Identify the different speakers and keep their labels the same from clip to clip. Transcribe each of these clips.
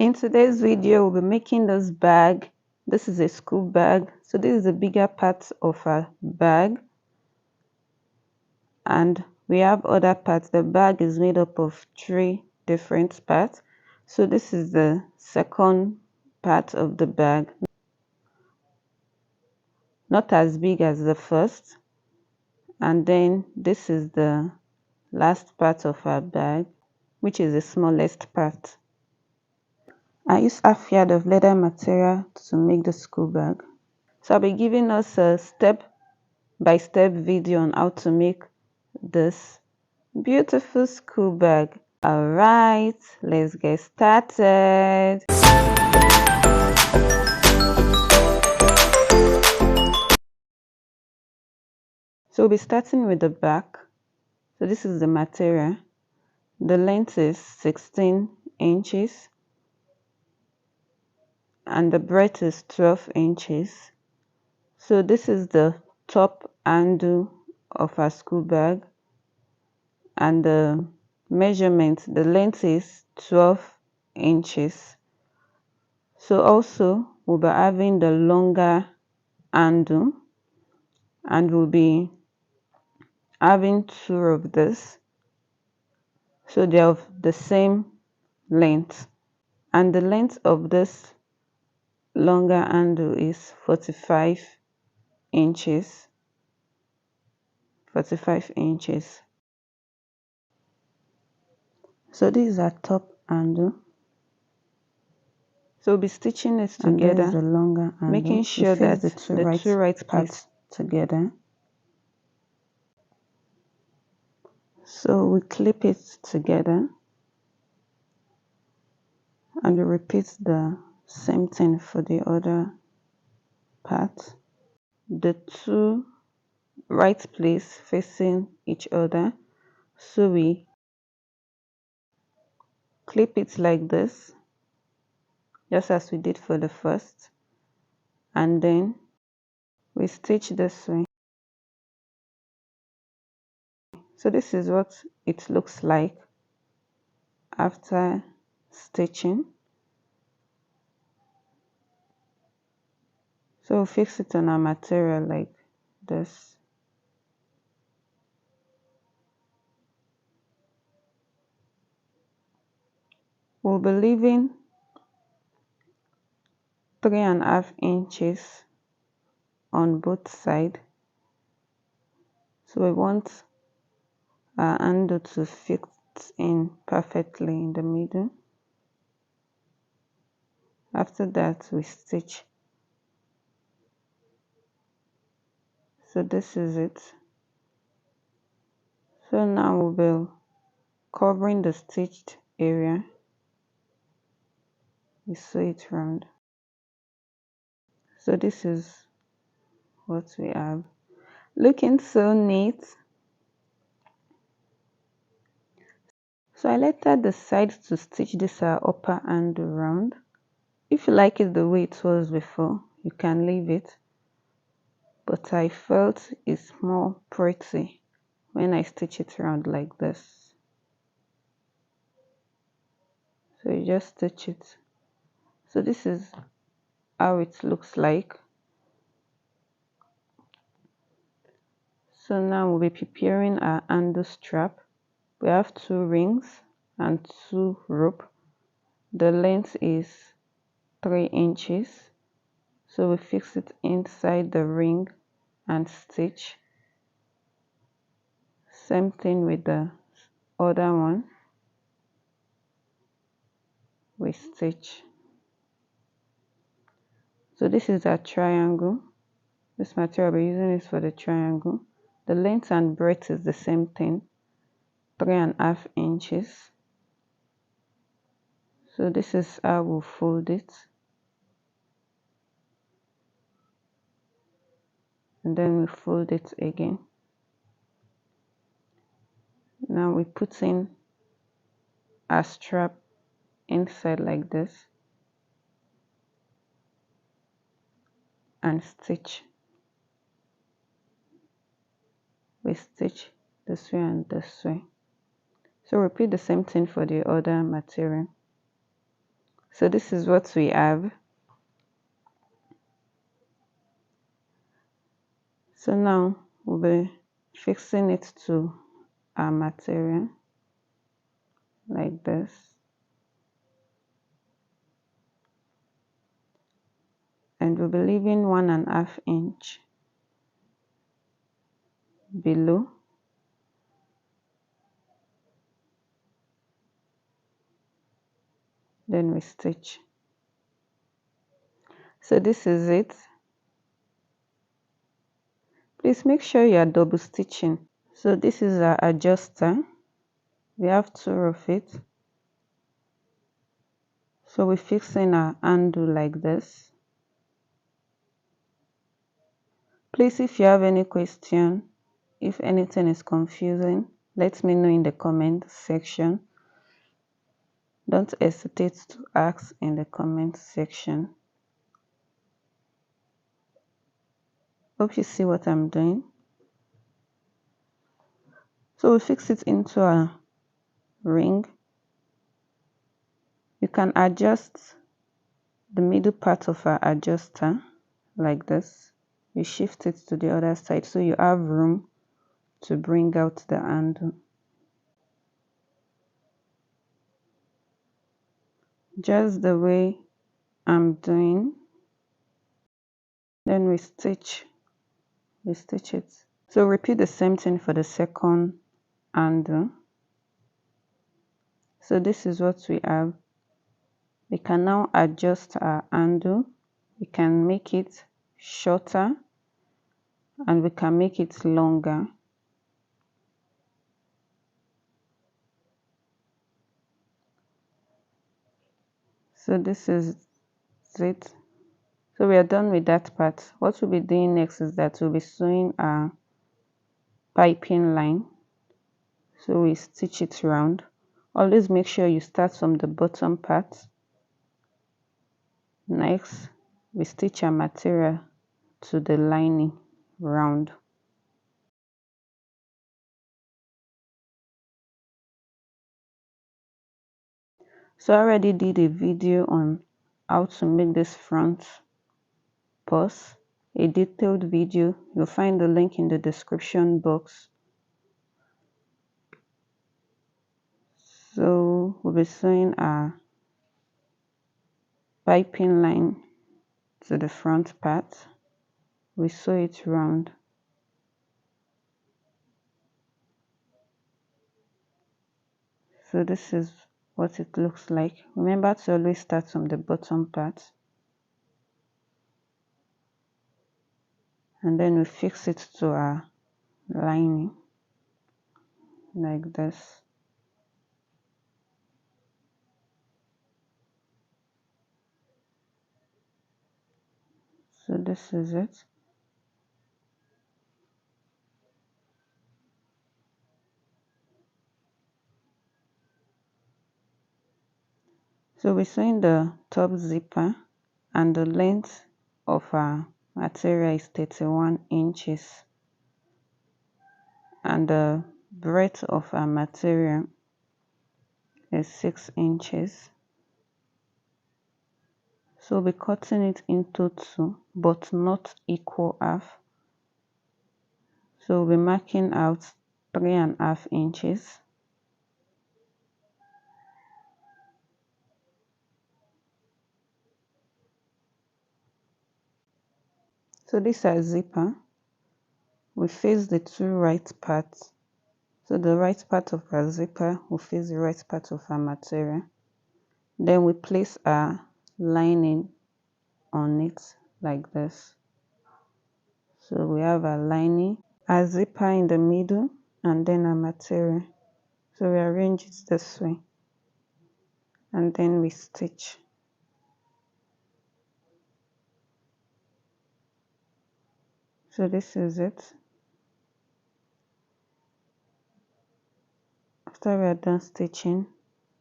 Speaker 1: In today's video, we'll be making this bag. This is a school bag. So this is the bigger part of our bag. And we have other parts. The bag is made up of 3 different parts. So this is the second part of the bag. Not as big as the first. And then this is the last part of our bag, which is the smallest part. I use half yard of leather material to make the school bag. So I'll be giving us a step-by-step video on how to make this beautiful school bag. Alright, let's get started. So we'll be starting with the back. So this is the material. The length is 16 inches and the breadth is 12 inches. So this is the top handle of our school bag, and the measurement, the length is 12 inches. So also we'll be having the longer handle, and we'll be having 2 of this, so they're of the same length, and the length of this longer handle is 45 inches. 45 inches. So this is our top handle. So we'll be stitching it together,
Speaker 2: and the longer handle,
Speaker 1: making sure that the two right parts
Speaker 2: together.
Speaker 1: So we clip it together, and we repeat the same thing for the other part. The 2 right place facing each other, so we clip it like this, just as we did for the first, and then we stitch this way. So this is what it looks like after stitching. So we'll fix it on our material like this. We'll be leaving 3.5 inches on both sides. So we want our handle to fit in perfectly in the middle. After that, we stitch. So this is it. So now we'll be covering the stitched area. We sew it round. So this is what we have. Looking so neat. So I lettered the sides to stitch this upper handle round. If you like it the way it was before, you can leave it, but I felt it's more pretty when I stitch it around like this. So you just stitch it. So this is how it looks like. So now we'll be preparing our handle strap. We have 2 rings and 2 rope. The length is 3 inches. So we fix it inside the ring and stitch. Same thing with the other one. We stitch. So this is a triangle. This material we're using is for the triangle. The length and breadth is the same thing, 3.5 inches. So this is how we'll fold it, and then we fold it again. Now we put in a strap inside like this and stitch. We stitch this way and this way. So repeat the same thing for the other material. So this is what we have. So now we'll be fixing it to our material like this. And we'll be leaving 1.5 inch below. Then we stitch. So this is it. Please make sure you are double stitching. So this is our adjuster. We have 2 of it. So we're fixing our handle like this. Please, if you have any question, if anything is confusing, let me know in the comment section. Don't hesitate to ask in the comment section. Hope you see what I'm doing. So we fix it into a ring. You can adjust the middle part of our adjuster like this. You shift it to the other side so you have room to bring out the handle. Just the way I'm doing. Then we stitch it. So repeat the same thing for the second handle. So this is what we have. We can now adjust our handle. We can make it shorter and we can make it longer. So this is it. So we are done with that part. What we'll be doing next is that we'll be sewing our piping line. So we stitch it round. Always make sure you start from the bottom part. Next, we stitch our material to the lining round. So I already did a video on how to make this front purse, a detailed video. You'll find the link in the description box. So we'll be sewing our piping line to the front part. We sew it round. So this is what it looks like. Remember to always start from the bottom part. And then we fix it to our lining like this. So this is it. So we're sewing the top zipper and the length of our material is 31 inches and the breadth of our material is 6 inches. So we're cutting it into 2 but not equal half. So we're marking out 3.5 inches. So this is our zipper. We face the 2 right parts. So the right part of our zipper will face the right part of our material. Then we place our lining on it like this. So we have our lining, our zipper in the middle, and then our material. So we arrange it this way. And then we stitch. So this is it. After we are done stitching,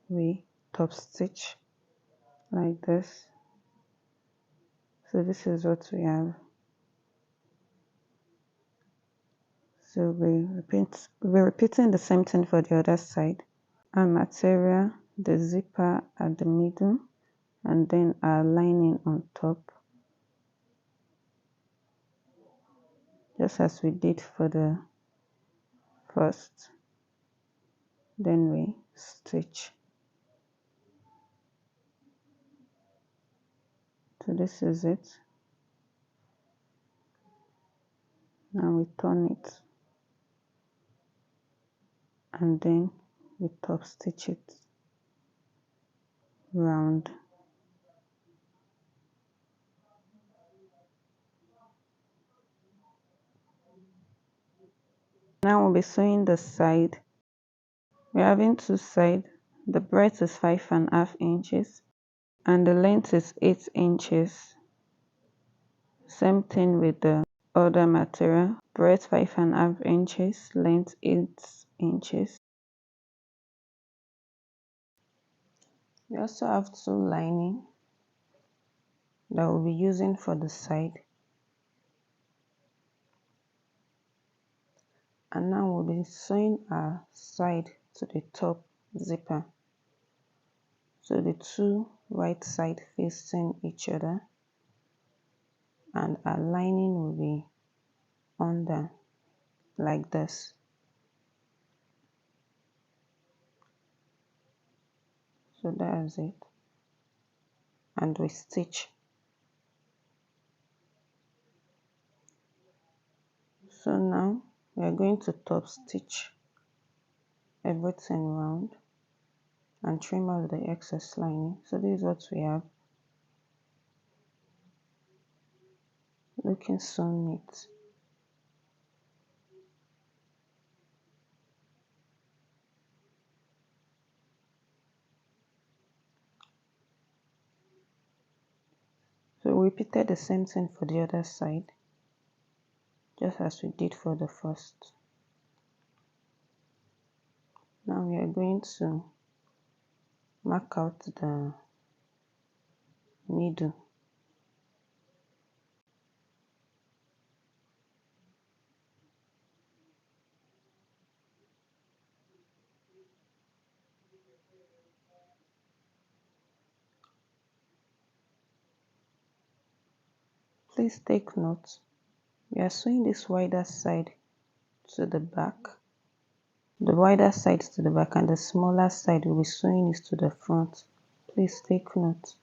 Speaker 1: we top stitch like this. So this is what we have. So we're repeating the same thing for the other side. Our material, the zipper at the middle, and then our lining on top, just as we did for the first. Then we stitch. So this is it. Now we turn it and then we top stitch it round. Now we'll be sewing the side. We're having two sides. The breadth is 5.5 inches and the length is 8 inches. Same thing with the other material. Breadth 5.5 inches, length 8 inches. We also have two lining that we'll be using for the side. And now we'll be sewing our side to the top zipper. So the two right side facing each other, and our lining will be under like this. So that is it. And we stitch. So now we are going to top stitch everything round and trim out the excess lining. So this is what we have, looking so neat. So we repeated the same thing for the other side, just as we did for the first. Now we are going to mark out the middle. Please take note, we are sewing this wider side to the back. The wider side to the back and the smaller side will be sewing is to the front. Please take note.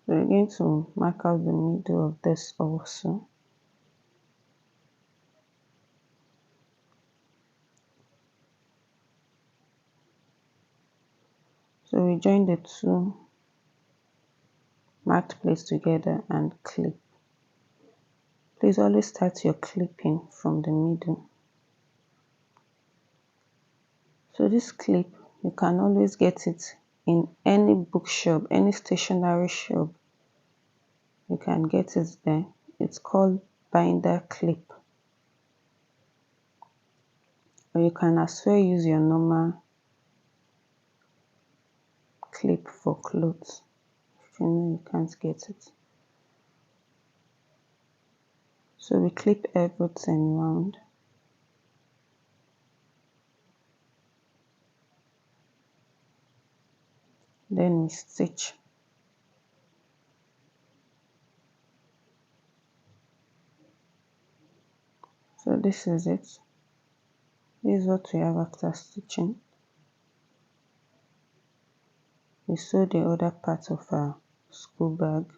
Speaker 1: So we're going to mark out the middle of this also. So we join the two marked places together and clip. Please always start your clipping from the middle. So this clip, you can always get it in any bookshop, any stationery shop. You can get it there. It's called binder clip. Or you can as well use your normal clip for clothes if you know you can't get it. So we clip everything round. Then we stitch. So this is it. This is what we have after stitching. We sew the other part of our school bag.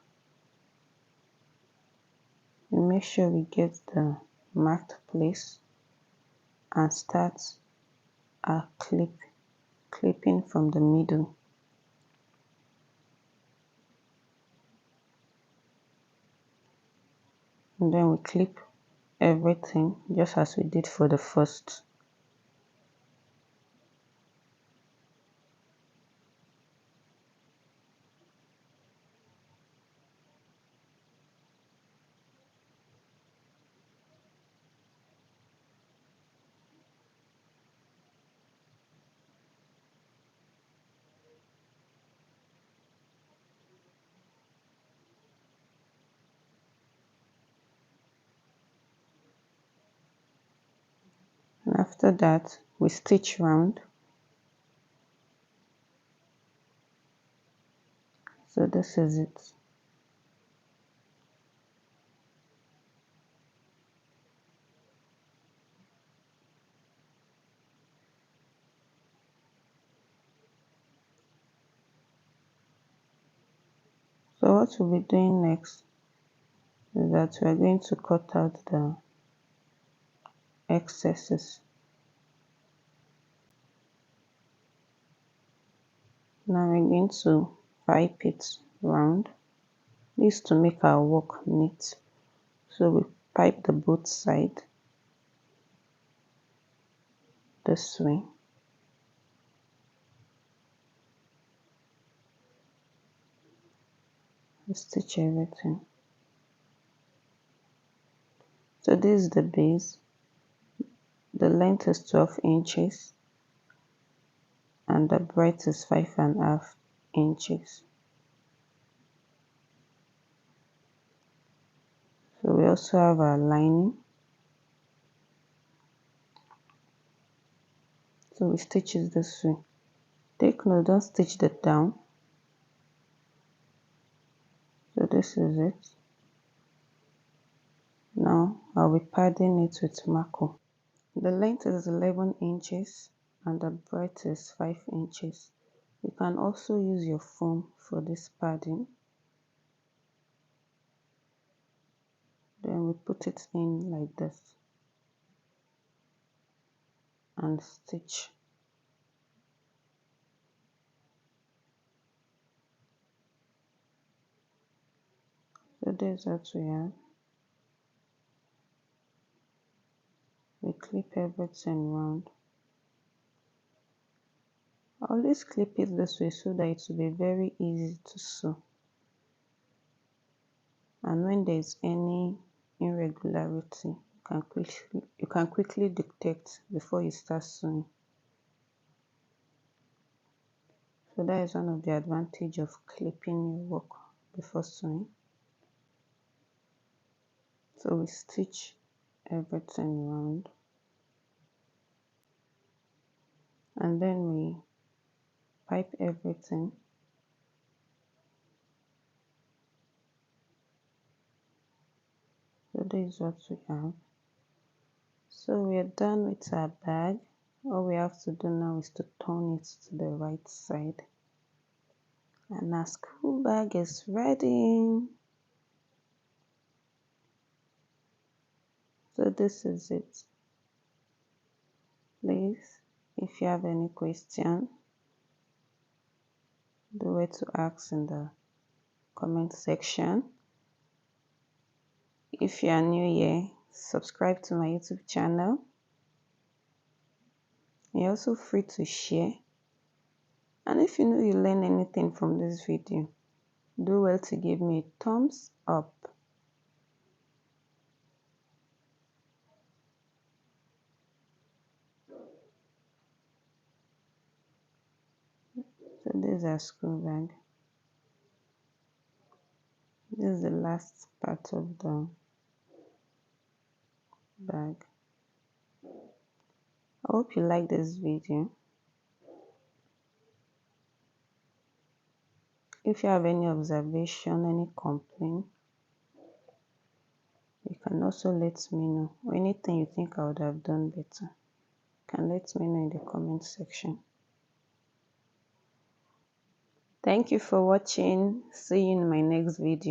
Speaker 1: We make sure we get the marked place and start our clipping from the middle. And then we clip everything just as we did for the first. And after that, we stitch round. So this is it. So what we'll be doing next is that we are going to cut out the excesses. Now we're going to pipe it round. This to make our work neat. So we pipe the both side this way. Stitch everything. So this is the base. The length is 12 inches and the breadth is 5.5 inches. So we also have our lining. So we stitch it this way. Take note, don't stitch the down. So this is it. Now I'll be padding it with marker. The length is 11 inches and the breadth is 5 inches. You can also use your foam for this padding. Then we put it in like this and stitch. So this is what we have. We clip everything round. Always clip it this way so that it will be very easy to sew. And when there is any irregularity, you can quickly detect before you start sewing. So that is one of the advantages of clipping your work before sewing. So we stitch everything around and then we pipe everything. So this is what we have. So we are done with our bag. All we have to do now is to turn it to the right side. And our school bag is ready. So this is it. Please, if you have any question, do it to ask in the comment section. If you are new here, subscribe to my YouTube channel. You're also free to share. And if you know you learn anything from this video, do well to give me a thumbs up. So this is our school bag. This is the last part of the bag. I hope you like this video. If you have any observation, any complaint, you can also let me know. Or anything you think I would have done better, you can let me know in the comment section. Thank you for watching. See you in my next video.